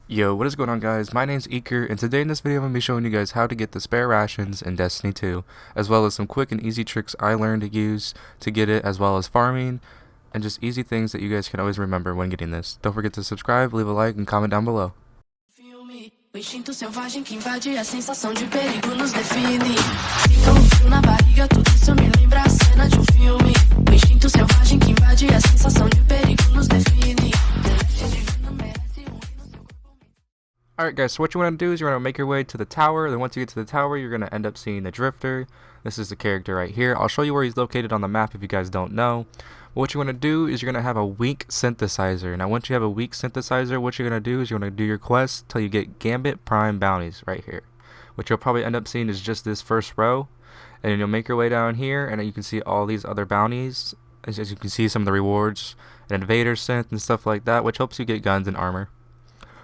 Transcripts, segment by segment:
Yo, what is going on, guys? My name's Eakr, and today in this video I'm going to be showing you guys how to get the spare rations in Destiny 2, as well as some quick and easy tricks I learned to use to get it, as well as farming, and just easy things that you guys can always remember when getting this. Don't forget to subscribe, leave a like, and comment down below. O instinto selvagem que invade a sensação de perigo nos define. Fica frio na barriga, tudo isso me lembra a cena de filme. O instinto selvagem que invade a sensação de perigo nos define. Alright guys, so what you want to do is you're going to make your way to the tower. Then once you get to the tower, you're going to end up seeing the Drifter. This is the character right here. I'll show you where he's located on the map if you guys don't know. But what you want to do is you're going to have a weak synthesizer. Now once you have a weak synthesizer, what you're going to do is you're going to do your quest till you get Gambit Prime Bounties right here. What you'll probably end up seeing is just this first row. And then you'll make your way down here and you can see all these other bounties. As you can see some of the rewards, an invader synth and stuff like that, which helps you get guns and armor.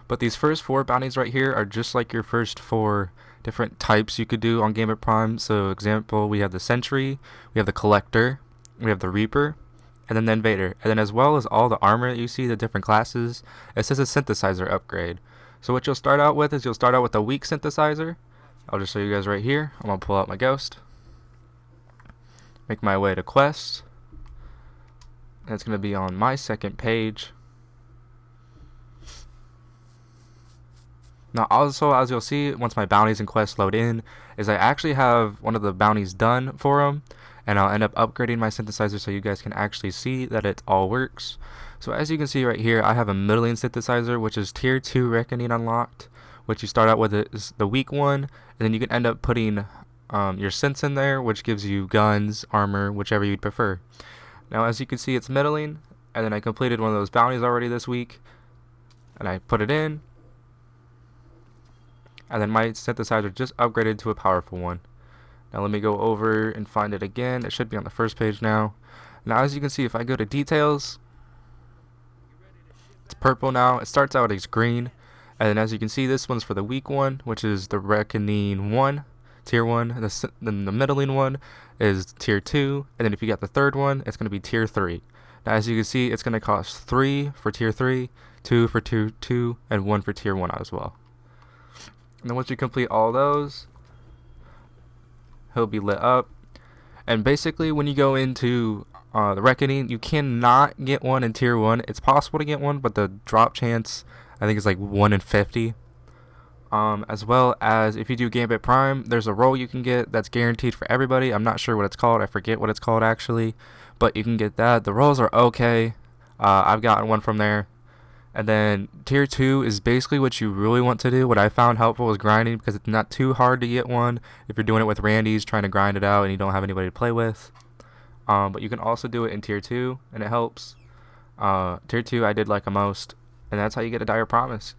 But these first 4 bounties right here are just like your first 4 different types you could do on Gambit Prime. So example, we have the Sentry, we have the Collector, we have the Reaper, and then the Invader. And then as well as all the armor that you see, the different classes, it says a Synthesizer Upgrade. So what you'll start out with is you'll start out with a weak synthesizer. I'll just show you guys right here. I'm going to pull out my Ghost, make my way to Quest, and it's going to be on my second page. Now also, as you'll see, once my bounties and quests load in, is I actually have one of the bounties done for them, and I'll end up upgrading my synthesizer so you guys can actually see that it all works. So as you can see right here, I have a middling synthesizer, which is tier 2 reckoning unlocked, which you start out with is the weak one, and then you can end up putting your synths in there, which gives you guns, armor, whichever you'd prefer. Now as you can see, it's middling, and then I completed one of those bounties already this week, and I put it in. And then my synthesizer just upgraded to a powerful one. Now let me go over and find it again. It should be on the first page now. Now as you can see, if I go to details, it's purple now. It starts out as green. And then as you can see, this one's for the weak one, which is the Reckoning 1, tier 1. Then the middling one is tier 2. And then if you got the third one, it's going to be tier 3. Now as you can see, it's going to cost 3 for tier 3, 2 for tier 2, and 1 for tier 1 as well. And then once you complete all those, he'll be lit up. And basically, when you go into the Reckoning, you cannot get one in tier 1. It's possible to get one, but the drop chance, I think, is like 1 in 50. As well as if you do Gambit Prime, there's a role you can get that's guaranteed for everybody. I'm not sure what it's called. I forget what it's called actually, but you can get that. The roles are okay. I've gotten one from there. And then tier 2 is basically what you really want to do. What I found helpful is grinding, because it's not too hard to get one if you're doing it with randies, trying to grind it out and you don't have anybody to play with. But you can also do it in tier 2 and it helps. Tier 2 I did like the most, and that's how you get a Dire Promise.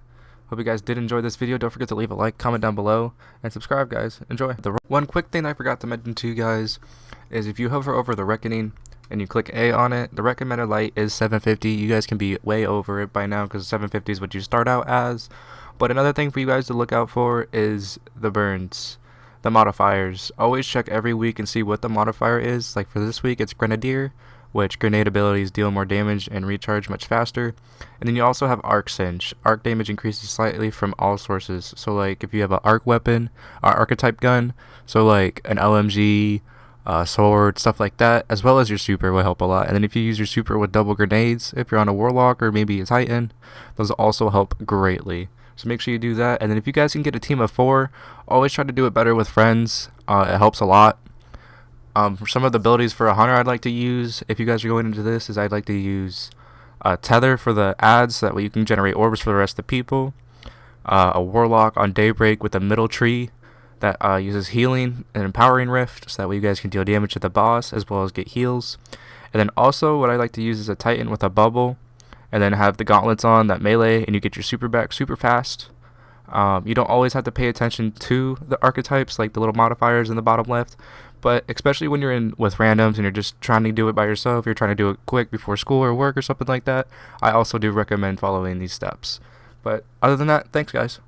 Hope you guys did enjoy this video. Don't forget to leave a like, comment down below, and subscribe, guys. Enjoy. One quick thing I forgot to mention to you guys is if you hover over the Reckoning and you click A on it, the recommended light is 750. You guys can be way over it by now because 750 is what you start out as. But another thing for you guys to look out for is the burns, the modifiers. Always check every week and see what the modifier is. Like for this week, it's Grenadier, which grenade abilities deal more damage and recharge much faster. And then you also have Arc Singe. Arc damage increases slightly from all sources. So like if you have an arc weapon, or archetype gun, so like an LMG, sword, stuff like that, as well as your super will help a lot. And then if you use your super with double grenades, if you're on a warlock or maybe a titan, those also help greatly. So make sure you do that. And then if you guys can get a team of 4, always try to do it better with friends. It helps a lot. For some of the abilities for a hunter I'd like to use, if you guys are going into this, is I'd like to use tether for the ads, so that way you can generate orbs for the rest of the people. A warlock on daybreak with a middle tree that uses healing and empowering rift, so that way you guys can deal damage to the boss as well as get heals. And then also what I like to use is a titan with a bubble, and then have the gauntlets on that melee, and you get your super back super fast. You don't always have to pay attention to the archetypes like the little modifiers in the bottom left, but especially when you're in with randoms and you're just trying to do it by yourself, you're trying to do it quick before school or work or something like that, I also do recommend following these steps. But other than that, thanks guys.